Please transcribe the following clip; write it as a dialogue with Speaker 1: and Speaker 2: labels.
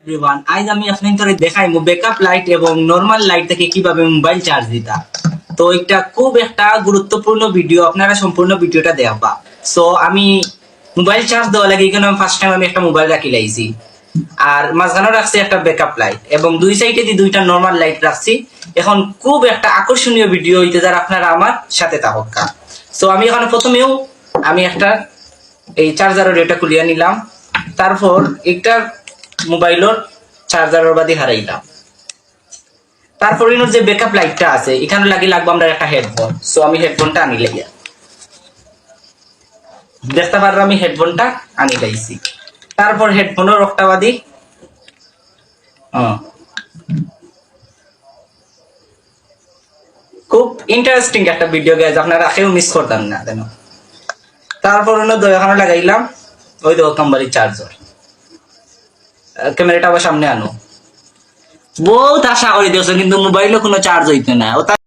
Speaker 1: Everyone, আজ আমি আপনাদের দেখাইমু ব্যাকআপ লাইট এবং নরমাল লাইট থেকে কিভাবে মোবাইল চার্জ দিতা। তো এটা খুব একটা গুরুত্বপূর্ণ ভিডিও, আপনারা সম্পূর্ণ ভিডিওটা দেখবা। সো আমি মোবাইল চার্জ দেওয়া লাগে এখানে ফার্স্ট টাইম আমি একটা মোবাইল রাখি লাইছি, আর মাঝখানে রাখছি একটা ব্যাকআপ লাইট এবং দুই সাইডে দিয়ে দুইটা নরমাল লাইট রাখছি। এখন খুব একটা আকর্ষণীয় ভিডিও হইতে যারা আপনারা আমার সাথে থাকা। সো আমি এখন প্রথমেও আমি একটা এই চার্জারের এটা খুলিয়ে নিলাম, তারপর একটা মোবাইলের চার্জারের বাদি হারাইলাম, তারপর ইনোর যে ব্যাকআপ লাইটটা আছে এখানে লাগবে আমরা একটা হেডফোন। সো আমি হেডফোনটা আনি লাগিয়া দেখতে পারলাম আমি হেডফোনটা আনি লাইছি, তারপর হেডফোনের রক্তা বাদি খুব ইন্টারেস্টিং একটা ভিডিও গাইজ, আপনারা কেউ মিস করতেন না কেন। তারপর দয়াখানে লাগাইলাম ওই দেখো কোম্পানির চার্জার, ক্যামেরাটা আবার সামনে আনো, বহুত আশা করে দিয়েছো কিন্তু মোবাইলে কোনো চার্জ হইতে না।